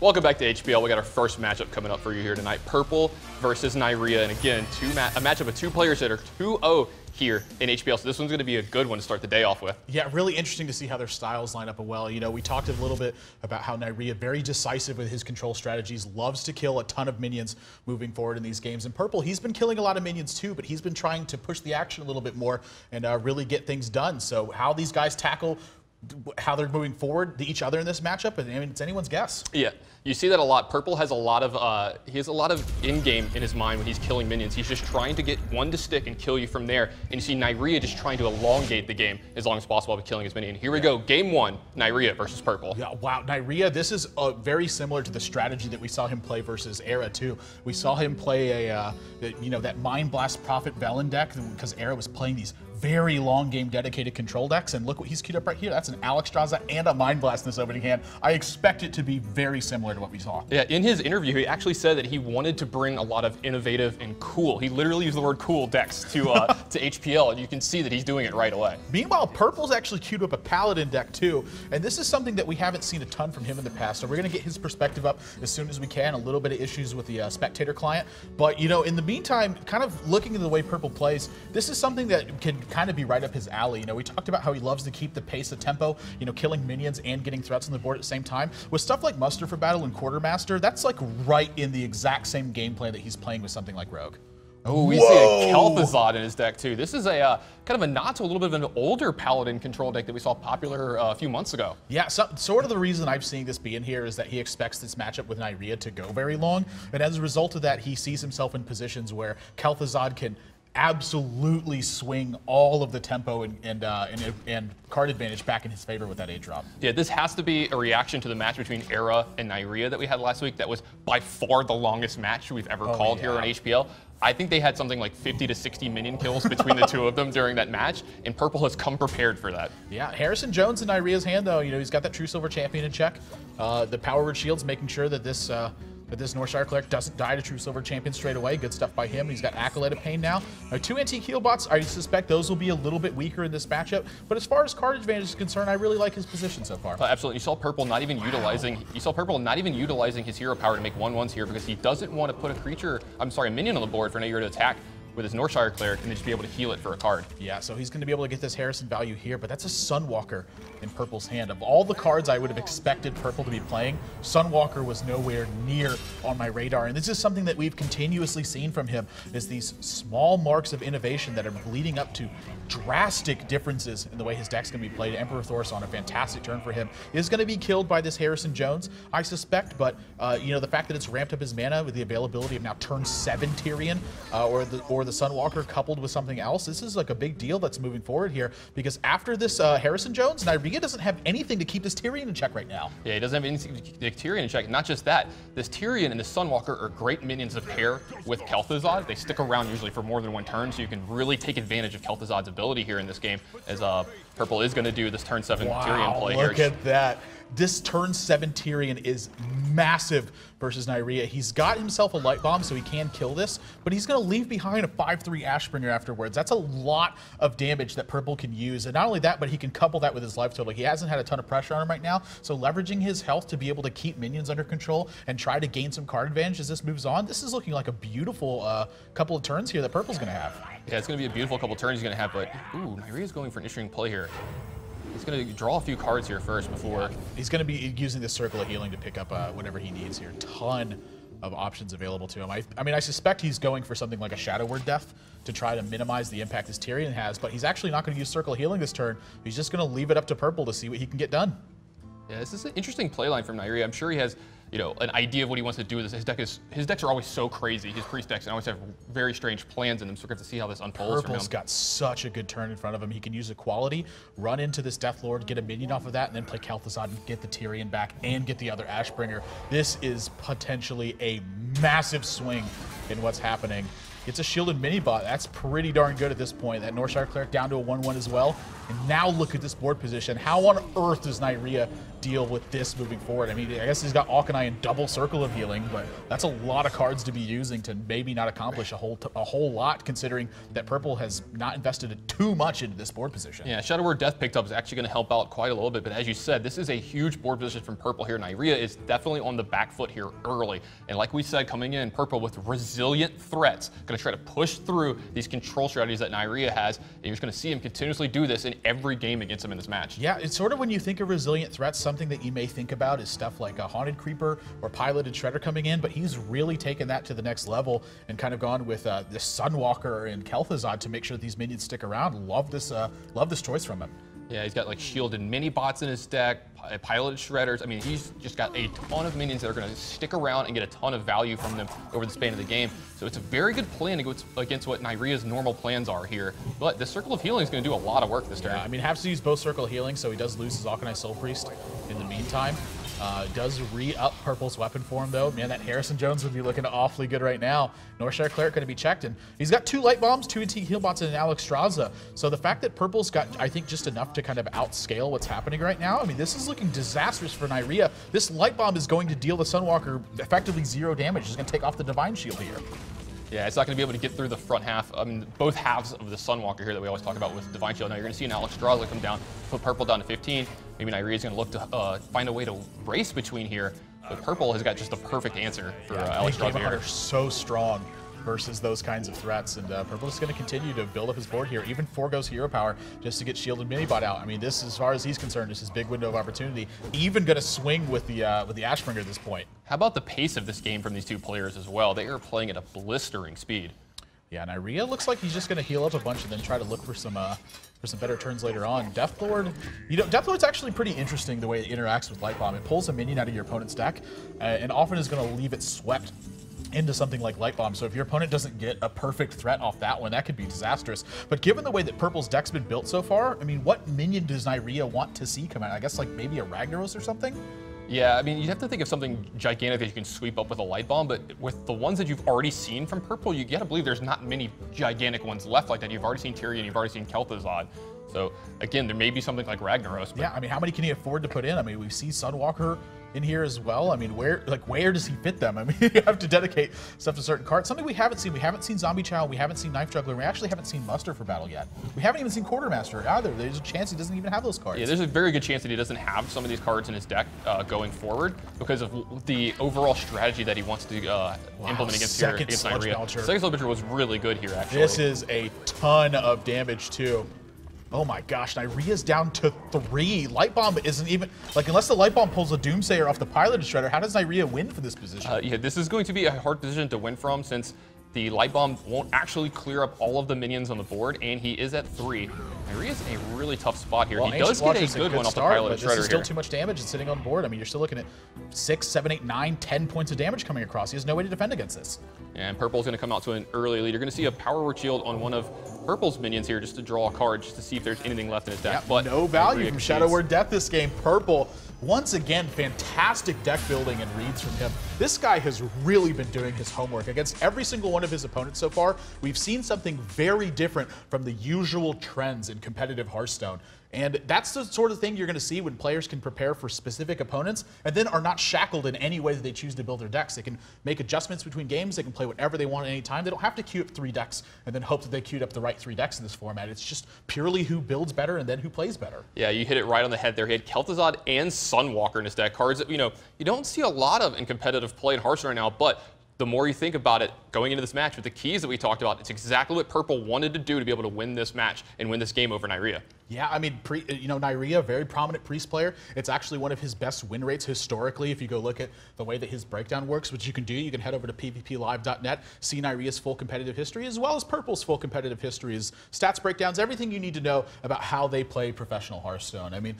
Welcome back to HPL. We got our first matchup coming up for you here tonight. Purple versus Neiera. And again, a matchup of two players that are 2-0 here in HPL. So this one's going to be a good one to start the day off with. Yeah, really interesting to see how their styles line up well. You know, we talked a little bit about how Neiera, very decisive with his control strategies, loves to kill a ton of minions moving forward in these games. And Purple, he's been killing a lot of minions too, but he's been trying to push the action a little bit more and really get things done. So how these guys tackle how they're moving forward to each other in this matchup, I mean, it's anyone's guess. Yeah, you see that a lot. Purple has a lot of in-game in his mind when he's killing minions. He's just trying to get one to stick and kill you from there. And you see Neiera just trying to elongate the game as long as possible by killing his minion. Here we go, game one, Neiera versus Purple. Yeah, wow, Neiera, this is very similar to the strategy that we saw him play versus Era too. We saw him play that Mind Blast Prophet Velen deck because Era was playing these very long game dedicated control decks, and look what he's queued up right here. That's an Alexstrasza and a Mind Blast in this opening hand. I expect it to be very similar to what we saw. Yeah, in his interview, he actually said that he wanted to bring a lot of innovative and cool, he literally used the word cool decks to HPL, and you can see that he's doing it right away. Meanwhile, Purple's actually queued up a Paladin deck too, and this is something that we haven't seen a ton from him in the past, so we're going to get his perspective up as soon as we can. A little bit of issues with the spectator client, but you know, in the meantime, kind of looking at the way Purple plays, this is something that can kind of be right up his alley. You know, we talked about how he loves to keep the pace of tempo, you know, killing minions and getting threats on the board at the same time. With stuff like Muster for Battle and Quartermaster, that's like right in the exact same gameplay that he's playing with something like Rogue. Oh, we see a Kel'Thuzad in his deck too. This is a kind of a nod to a little bit of an older Paladin control deck that we saw popular a few months ago. Yeah, so, sort of the reason I'm seeing this be in here is that he expects this matchup with Neiera to go very long, and as a result of that, he sees himself in positions where Kel'Thuzad can absolutely swing all of the tempo and card advantage back in his favor with that 8-drop. Yeah, this has to be a reaction to the match between Era and Neiera that we had last week. That was by far the longest match we've ever called here on HPL. I think they had something like 50 to 60 minion kills between the two of them during that match, and Purple has come prepared for that. Yeah, Harrison Jones in Neirea's hand, though, you know, he's got that True Silver Champion in check. The Power Word Shield's making sure that this Northshire Cleric doesn't die to True Silver Champion straight away. Good stuff by him. He's got Acolyte of Pain now. 2 Antique Heal Bots, I suspect those will be a little bit weaker in this matchup. But as far as card advantage is concerned, I really like his position so far. Absolutely. You saw Purple not even utilizing his hero power to make 1/1s here because he doesn't want to put a minion on the board for Neiera to attack with his Northshire Cleric and then just be able to heal it for a card. Yeah, so he's going to be able to get this Harrison value here, but that's a Sunwalker in Purple's hand. Of all the cards I would have expected Purple to be playing, Sunwalker was nowhere near on my radar, and this is something that we've continuously seen from him, is these small marks of innovation that are leading up to drastic differences in the way his deck's going to be played. Emperor Thorus on a fantastic turn for him is going to be killed by this Harrison Jones, I suspect, but you know, the fact that it's ramped up his mana with the availability of now turn 7 Tyrion or the Sunwalker coupled with something else, this is like a big deal that's moving forward here, because after this Harrison Jones, Neiera doesn't have anything to keep this Tyrion in check right now. Yeah, he doesn't have anything to keep the Tyrion in check. Not just that, this Tyrion and the Sunwalker are great minions to pair with Kel'Thuzad. They stick around usually for more than one turn, so you can really take advantage of Kel'Thuzad's ability here in this game, as Purple is going to do this turn 7 Tyrion play here. Look at that. This turn 7 Tyrion is massive versus Neiera. He's got himself a Light Bomb, so he can kill this, but he's going to leave behind a 5/3 Ashbringer afterwards. That's a lot of damage that Purple can use, and not only that, but he can couple that with his life total. He hasn't had a ton of pressure on him right now, so leveraging his health to be able to keep minions under control and try to gain some card advantage as this moves on, this is looking like a beautiful couple of turns here that Purple's going to have. Yeah, it's going to be a beautiful couple turns he's going to have, but ooh, Neirea's going for an interesting play here. He's going to draw a few cards here first before. He's going to be using this Circle of Healing to pick up whatever he needs here. Ton of options available to him. I mean, I suspect he's going for something like a Shadow Word Death to try to minimize the impact this Tyrion has, but he's actually not going to use Circle of Healing this turn. He's just going to leave it up to Purple to see what he can get done. Yeah, this is an interesting playline from Neiera. I'm sure he has, you know, an idea of what he wants to do with this. His decks are always so crazy. His priest decks always have very strange plans in them, so we're going to have to see how this unfolds for him. Purple's got such a good turn in front of him. He can use Equality, run into this Death Lord, get a minion off of that, and then play Kel'Thuzad and get the Tyrion back and get the other Ashbringer. This is potentially a massive swing in what's happening. It's a shielded mini-bot. That's pretty darn good at this point. That Northshire Cleric down to a 1/1 as well. And now look at this board position. How on earth does Neiera deal with this moving forward. I mean, I guess he's got Auchenai in double circle of healing, but that's a lot of cards to be using to maybe not accomplish a whole lot, considering that Purple has not invested too much into this board position. Yeah, Shadow Word Death picked up is actually going to help out quite a little bit, but as you said, this is a huge board position from Purple here. Neiera is definitely on the back foot here early, and like we said, coming in Purple with resilient threats, going to try to push through these control strategies that Neiera has, and you're just going to see him continuously do this in every game against him in this match. Yeah, it's sort of when you think of resilient threats, something that you may think about is stuff like a Haunted Creeper or Piloted Shredder coming in, but he's really taken that to the next level and kind of gone with the Sunwalker and Kel'Thuzad to make sure that these minions stick around. Love this choice from him. Yeah, he's got like shielded mini bots in his deck, piloted shredders. I mean, he's just got a ton of minions that are going to stick around and get a ton of value from them over the span of the game. So it's a very good plan to go against what Neirea's normal plans are here. But this Circle of Healing is going to do a lot of work this turn. Yeah, I mean, has to use both Circle of Healing, so he does lose his Auchenai Soul Priest in the meantime. Does re-up Purple's weapon for him, though. Man, that Harrison Jones would be looking awfully good right now. Northshire Cleric going to be checked, and he's got 2 Light Bombs, 2 Antique Heal Bots, and an Alex Straza. So the fact that Purple's got, I think, just enough to kind of outscale what's happening right now, I mean, this is looking disastrous for Neirea. This Light Bomb is going to deal the Sunwalker effectively 0 damage. It's going to take off the Divine Shield here. Yeah, it's not going to be able to get through the front half. I mean, both halves of the Sunwalker here that we always talk about with Divine Shield. Now you're going to see an Alex Straza come down, put Purple down to 15. Maybe Neirea's going to look to find a way to race between here. But Purple has got just the perfect answer for Alex Straza here. So strong versus those kinds of threats, and Purple is going to continue to build up his board here, even foregoes hero power just to get shielded minibot out. I mean, this, as far as he's concerned, is his big window of opportunity. Even going to swing with the Ashbringer at this point. How about the pace of this game from these two players as well? They are playing at a blistering speed. Yeah, Neirea looks like he's just going to heal up a bunch and then try to look for some better turns later on. Deathlord, you know, Deathlord's actually pretty interesting the way it interacts with Light Bomb. It pulls a minion out of your opponent's deck and often is going to leave it swept into something like Light Bomb. So if your opponent doesn't get a perfect threat off that one, that could be disastrous. But given the way that Purple's deck's been built so far, I mean, what minion does Neirea want to see come out? I guess like maybe a Ragnaros or something? Yeah, I mean, you'd have to think of something gigantic that you can sweep up with a Light Bomb, but with the ones that you've already seen from Purple, you gotta believe there's not many gigantic ones left like that. You've already seen Tyrion, you've already seen Kel'Thuzad. So again, there may be something like Ragnaros. But yeah, I mean, how many can he afford to put in? I mean, we see Sunwalker in here as well. I mean, where does he fit them? I mean, you have to dedicate stuff to certain cards. Something we haven't seen. We haven't seen Zombie Chow. We haven't seen Knife Juggler. We actually haven't seen Muster for battle yet. We haven't even seen Quartermaster either. There's a chance he doesn't even have those cards. Yeah, there's a very good chance that he doesn't have some of these cards in his deck going forward because of the overall strategy that he wants to implement against Neirea. Second Sludge Belcher was really good here, actually. This is a ton of damage, too. Oh my gosh, Neirea's down to 3. Light Bomb isn't even, like, unless the Light Bomb pulls a Doomsayer off the Piloted Shredder, how does Neirea win for this position? Yeah, this is going to be a hard position to win from since the Light Bomb won't actually clear up all of the minions on the board, and he is at 3. Neirea's in a really tough spot here. Well, he does get a good one off the Piloted Shredder here. This is still too much damage and sitting on the board. I mean, you're still looking at 6, 7, 8, 9, 10 points of damage coming across. He has no way to defend against this. And Purple's going to come out to an early lead. You're going to see a Power Word Shield on one of Purple's minions here just to draw a card, just to see if there's anything left in his deck. Yeah, but no value from Shadow Word Death this game. Purple, once again, fantastic deck building and reads from him. This guy has really been doing his homework. Against every single one of his opponents so far, we've seen something very different from the usual trends in competitive Hearthstone. And that's the sort of thing you're going to see when players can prepare for specific opponents and then are not shackled in any way that they choose to build their decks. They can make adjustments between games. They can play whatever they want at any time. They don't have to queue up 3 decks and then hope that they queued up the right 3 decks in this format. It's just purely who builds better and then who plays better. Yeah, you hit it right on the head there. He had Kel'Thuzad and Sunwalker in his deck. Cards that, you know, you don't see a lot of in competitive play in Hearthstone right now, but the more you think about it, going into this match with the keys that we talked about, it's exactly what Purple wanted to do to be able to win this match and win this game over Neirea. Yeah, I mean, Neirea, very prominent Priest player. It's actually one of his best win rates historically. If you go look at the way that his breakdown works, which you can do, you can head over to pvplive.net, see Neirea's full competitive history, as well as Purple's full competitive histories, stats breakdowns, everything you need to know about how they play professional Hearthstone. I mean,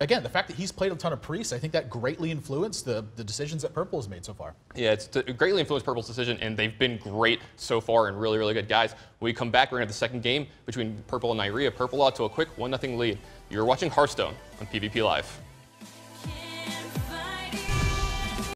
again, the fact that he's played a ton of Priests, I think that greatly influenced the decisions that Purple has made so far. Yeah, it's greatly influenced Purple's decision, and they've been great so far and really, really good guys. When we come back, we're going to have the second game between Purple and Neirea. Purple out to a quick 1-0 lead. You're watching Hearthstone on PvP Live.